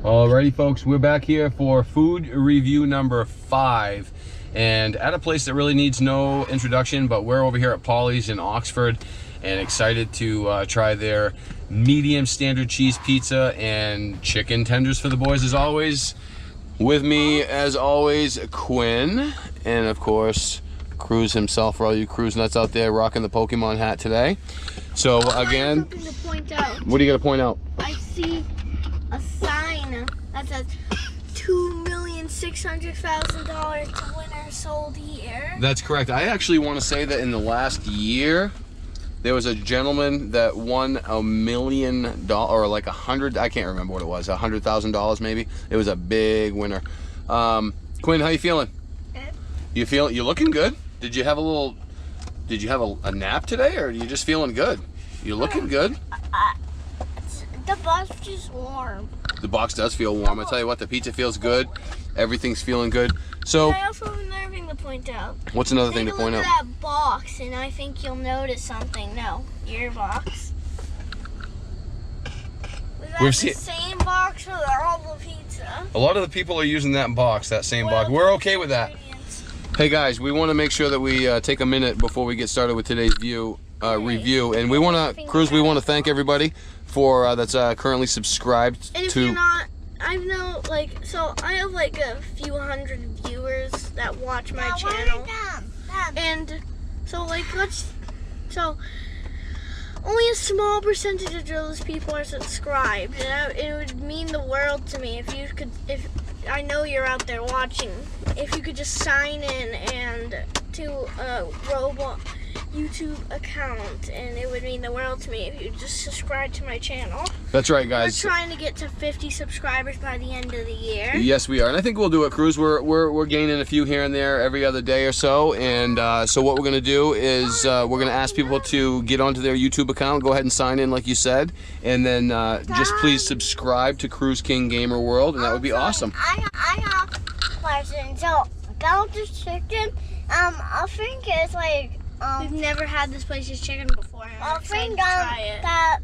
Alrighty folks, we're back here for food review number 5, and at a place that really needs no introduction, but we're over here at Polly's in Oxford and excited to try their medium standard cheese pizza and chicken tenders for the boys as always. With me as always, Quinn, and of course Kruz himself, for all you Kruz nuts out there rocking the Pokemon hat today. So again, I have something to point out. What are you gonna point out? I see a sign that says $2,600,000 winner sold here. That's correct. I actually want to say that in the last year, there was a gentleman that won $1 million, or like I can't remember what it was, $100,000 maybe. It was a big winner. Quinn, how you feeling? Good. You looking good? Did you have a nap today, or are you just feeling good? You're looking good. The box is just warm. The box does feel warm. I tell you what, the pizza feels good. Everything's feeling good. So I also have another thing to point out. What's another thing to point out? Look at that box, and I think you'll notice something. No, your box. Was that the same box for all the pizza? A lot of the people are using that box, that same box. We're okay with that. Hey guys, we want to make sure that we take a minute before we get started with today's review, and we want to, Kruz, we want to thank everybody for that's currently subscribed and if to. You're not, I know, so I have like a few hundred viewers that watch my channel, and so only a small percentage of those people are subscribed, and it would mean the world to me if you could, if I know you're out there watching, if you could just sign in and to a robot YouTube account, and it would mean the world to me if you just subscribe to my channel. That's right, guys. We're trying to get to 50 subscribers by the end of the year. Yes, we are, and I think we'll do it, Kruz. We're gaining a few here and there every other day or so, and so what we're gonna do is we're gonna ask people to get onto their YouTube account, go ahead and sign in like you said, and then just please subscribe to Kruz King Gamer World, and that would be awesome. I have a question. So about the chicken, I think it's like we've never had this place's chicken before. I think try it. that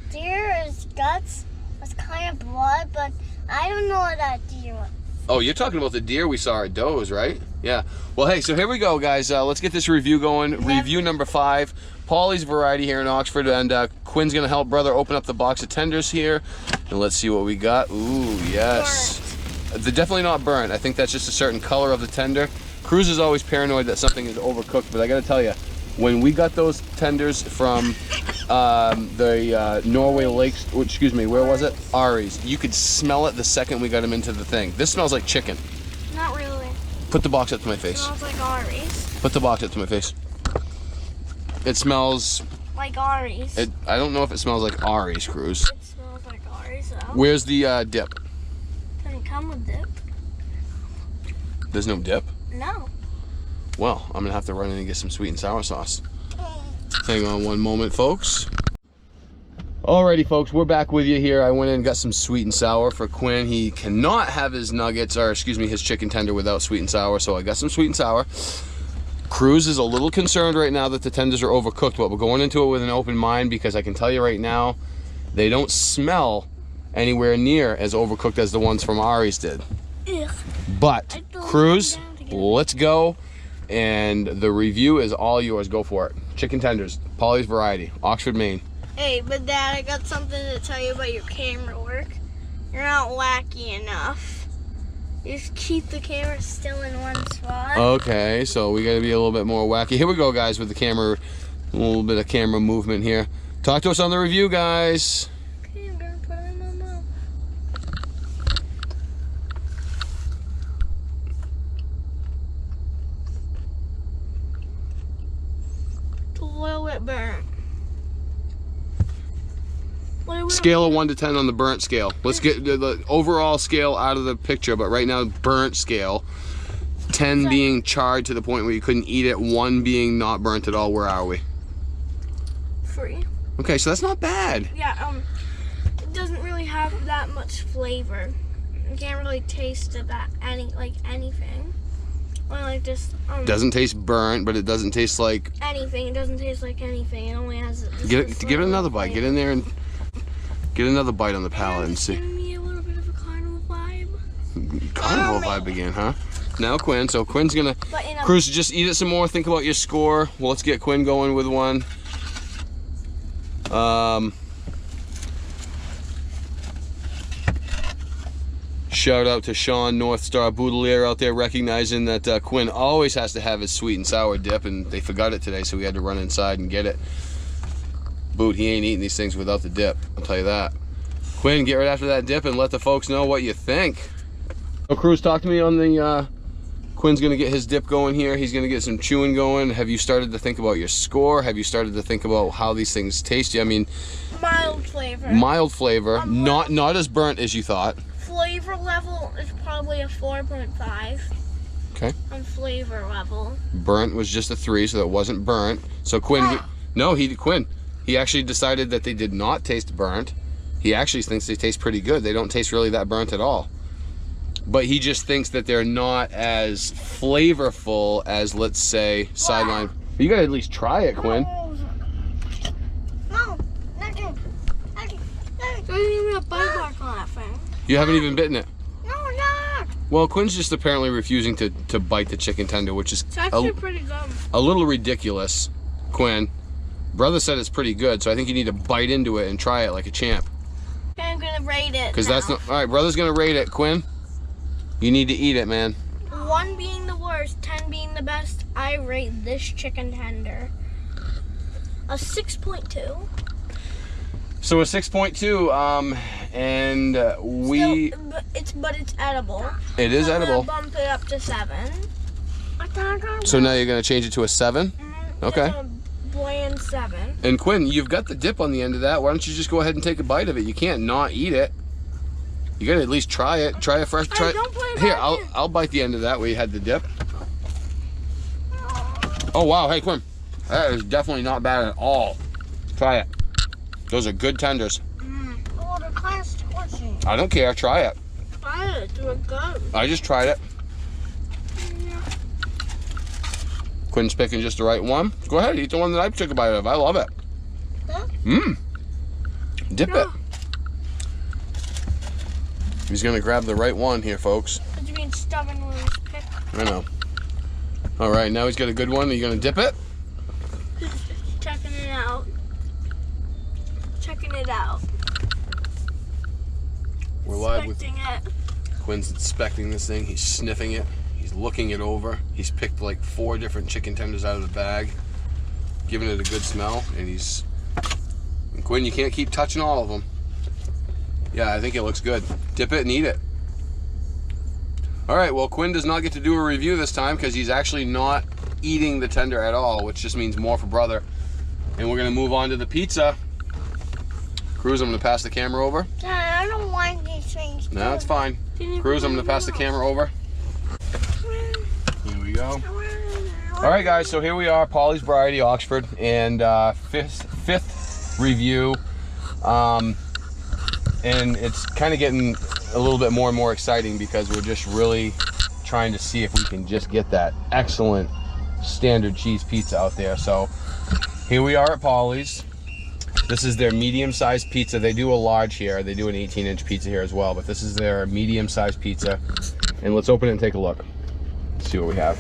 deer's guts was kind of blood, but I don't know what that deer was. Oh, you're talking about the deer we saw at Doe's, right? Yeah. Well, hey, so here we go, guys. Let's get this review going. Review number 5, Polly's Variety here in Oxford, and Quinn's gonna help brother open up the box of tenders here, and let's see what we got. Ooh, yes. They're definitely not burnt. I think that's just a certain color of the tender. Kruz is always paranoid that something is overcooked, but I gotta tell you, when we got those tenders from the Norway Lakes, excuse me, where was it? Ari's. You could smell it the second we got them into the thing. This smells like chicken. Not really. Put the box up to my face. It smells like Ari's. Put the box up to my face. It smells like Ari's. I don't know if it smells like Ari's, Kruz. It smells like Ari's, though. Where's the dip? Doesn't come with dip. There's no dip? No. Well, I'm gonna have to run in and get some sweet and sour sauce. Hang on one moment, folks. Alrighty, folks, we're back with you here. I went in and got some sweet and sour for Quinn. He cannot have his nuggets, or excuse me, his chicken tender without sweet and sour, so I got some sweet and sour. Kruz is a little concerned right now that the tenders are overcooked, but we're going into it with an open mind because I can tell you right now, they don't smell anywhere near as overcooked as the ones from Ari's did. Ugh. But, Kruz, let's go, and the review is all yours. Go for it. Chicken tenders, Polly's Variety, Oxford, Maine. Hey, but Dad, I got something to tell you about your camera work. You're not wacky enough. You just keep the camera still in one spot. Okay, so we gotta be a little bit more wacky. Here we go, guys, with the camera, a little bit of camera movement here. Talk to us on the review, guys. Okay, I'm gonna put it in my mouth. It's a little bit burnt. Scale of 1 to 10 on the burnt scale. Let's get the overall scale out of the picture, but right now, burnt scale. 10 being charred to the point where you couldn't eat it, 1 being not burnt at all. Where are we? 3. Okay, so that's not bad. Yeah, it doesn't really have that much flavor. You can't really taste that anything. Only like just doesn't taste burnt, but it doesn't taste like anything. It doesn't taste like anything. It only has give it another bite. Get in there and get another bite on the palate and see. Giving me a little bit of a carnal carnival vibe again, huh? Now Quinn. So Quinn's gonna. But in a, Cruz, just eat it some more. Think about your score. Well, let's get Quinn going with one. Shout out to Sean North Star Boudelier out there, recognizing that Quinn always has to have his sweet and sour dip, and they forgot it today, so we had to run inside and get it. Boot, he ain't eating these things without the dip, I'll tell you that. Quinn, get right after that dip and let the folks know what you think. So Cruz, talk to me on the, Quinn's gonna get his dip going here. He's gonna get some chewing going. Have you started to think about your score? Have you started to think about how these things taste you? I mean, mild flavor. Mild flavor, not as burnt as you thought. Flavor level is probably a 4.5. Okay. On flavor level. Burnt was just a 3, so that wasn't burnt. So Quinn, Quinn, he actually decided that they did not taste burnt. He actually thinks they taste pretty good. They don't taste really that burnt at all. But he just thinks that they're not as flavorful as, let's say, sideline. You gotta at least try it, Quinn. No, nothing. There's even a bite mark on that thing. You haven't even bitten it. No, not. Well, Quinn's just apparently refusing to bite the chicken tender, which is It's actually pretty good. a little ridiculous, Quinn. Brother said it's pretty good, so I think you need to bite into it and try it like a champ. Okay, I'm gonna rate it. Because that's not, all right, brother's gonna rate it. Quinn, you need to eat it, man. 1 being the worst, 10 being the best, I rate this chicken tender a 6.2. So a 6.2, and we... But it's edible. It is So I'm edible. gonna bump it up to 7. So now you're gonna change it to a 7? Okay. It's a bland 7. And Quinn, you've got the dip on the end of that. Why don't you just go ahead and take a bite of it? You can't not eat it. You gotta at least try it. Try it fresh. Try. Don't put it Here, back in. I'll bite the end of that where you had the dip. Oh wow, hey Quinn, that is definitely not bad at all. Try it. Those are good tenders. Oh, they're kind of squishy. I don't care. Try it. They're good. I just tried it. Quinn's picking just the right one. Go ahead, eat the one that I took a bite of. I love it. Huh? Mmm. Dip it. He's gonna grab the right one here, folks. But you're being stubborn with his pick. I know. All right, now he's got a good one. Are you gonna dip it? Checking it out. Checking it out. We're live with Inspecting it. Quinn's inspecting this thing. He's sniffing it. He's looking it over. He's picked like 4 different chicken tenders out of the bag, giving it a good smell, and he's... And Quinn, you can't keep touching all of them. Yeah, I think it looks good. Dip it and eat it. All right, well, Quinn does not get to do a review this time because he's actually not eating the tender at all, which just means more for brother. And we're gonna move on to the pizza. Cruz, I'm gonna pass the camera over. Dad, I don't want these things. No, it's fine. Cruz, I'm gonna pass the camera over. Here we go. All right, guys, so here we are, Polly's Variety, Oxford, and fifth review. And it's kind of getting a little bit more and more exciting because we're just really trying to see if we can just get that excellent standard cheese pizza out there. So here we are at Polly's. This is their medium-sized pizza. They do a large here. They do an 18-inch pizza here as well, but this is their medium-sized pizza. And let's open it and take a look. Let's see what we have.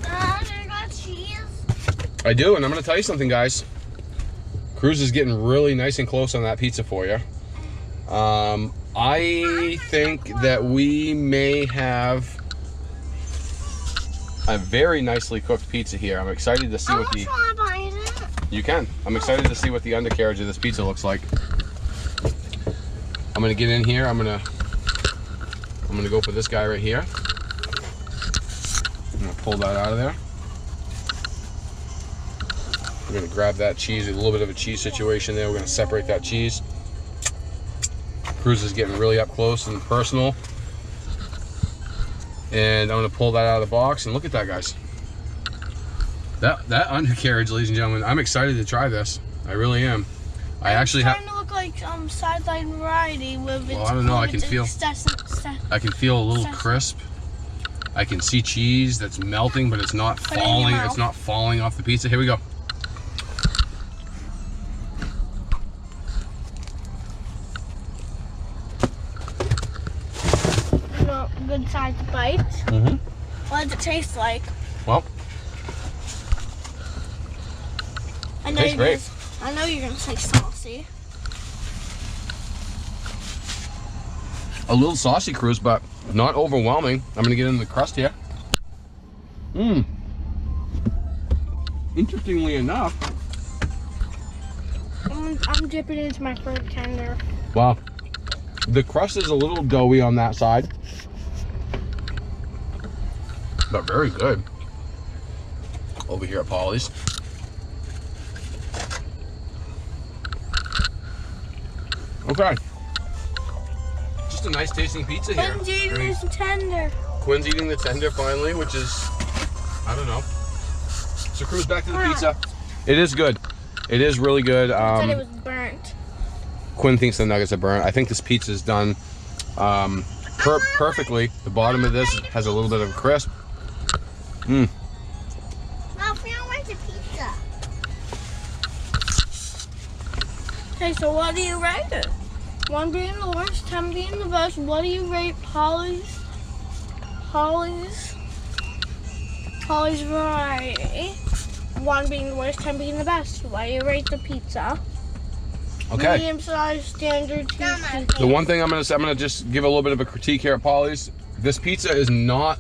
Dad, I got cheese. I do, and I'm gonna tell you something, guys. Cruz is getting really nice and close on that pizza for you. I think that we may have a very nicely cooked pizza here. I'm excited to see what the... You can. I'm excited to see what the undercarriage of this pizza looks like. I'm gonna get in here. I'm gonna go for this guy right here. I'm gonna pull that out of there. We're gonna grab that cheese, a little bit of a cheese situation there. We're gonna separate that cheese. Cruz is getting really up close and personal. And I'm gonna pull that out of the box and look at that, guys. That undercarriage, ladies and gentlemen, I'm excited to try this. I really am. I actually have. It's starting to look like sideline variety with its. Well, I don't know. I can feel a little crisp. I can see cheese that's melting, but it's not falling. It's not falling off the pizza. Here we go. good sized bite. Mm-hmm. What does it taste like? Well, I tastes great. I know you're gonna say saucy. A little saucy, Kruz, but not overwhelming. I'm gonna get into the crust here. Mmm. Interestingly enough. I'm dipping into my fruit tender. Wow. The crust is a little doughy on that side. But very good. Over here at Polly's. Okay. Just a nice tasting pizza here. Quinn's eating his tender. Quinn's eating the tender finally, which is, I don't know. So Kruz, back to the pizza. It is good. It is really good. Said it was burnt. Quinn thinks the nuggets are burnt. I think this pizza is done perfectly. The bottom of this has a little bit of a crisp. Mmm. Mom, where's the pizza? Okay, so what do you rate it? 1 being the worst, 10 being the best. What do you rate Polly's variety? 1 being the worst, 10 being the best. What do you rate the pizza? Okay. Medium-sized, standard cheese pizza. The one thing I'm gonna just give a little bit of a critique here at Polly's. This pizza is not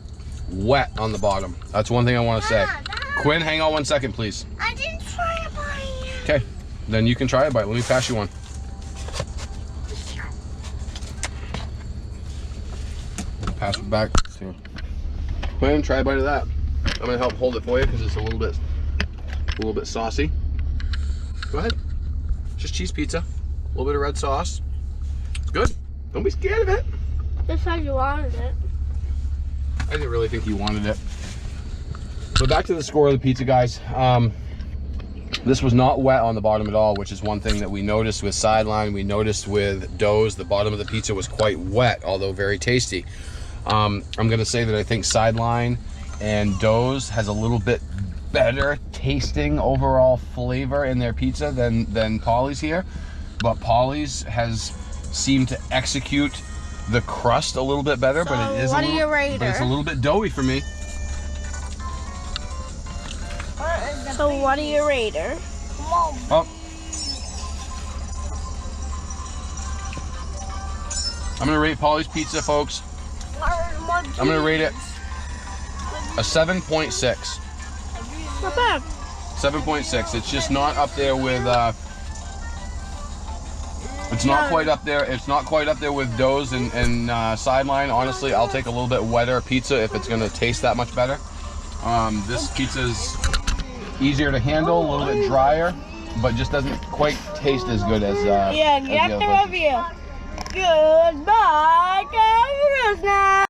wet on the bottom. That's one thing I want to say. Quinn, hang on 1 second, please. I didn't try a bite. Okay, then you can try a bite. Let me pass you one. Pass it back. Here. Quinn, try a bite of that. I'm gonna help hold it for you because it's a little bit saucy. Go ahead. Just cheese pizza, a little bit of red sauce. It's good. Don't be scared of it. Just how you wanted it. I didn't really think you wanted it. But back to the score of the pizza, guys. This was not wet on the bottom at all, which is one thing that we noticed with Sideline. We noticed with Dough's, the bottom of the pizza was quite wet, although very tasty. I'm gonna say that I think Sideline and Dough's has a little bit better tasting overall flavor in their pizza than Polly's here. But Polly's has seemed to execute the crust a little bit better, So but it is what do you rate but it's a her? little bit doughy for me. So what do you rate her? Oh. I'm gonna rate Polly's pizza, folks. I'm gonna rate it a 7.6. Not bad. 7.6. It's just not up there with. It's not quite up there. It's not quite up there with Dough's and Sideline. Honestly, I'll take a little bit wetter pizza if it's gonna taste that much better. This pizza's easier to handle, a little bit drier, but just doesn't quite taste as good as. Yeah, as get the the other places. review. Goodbye, Kruz now.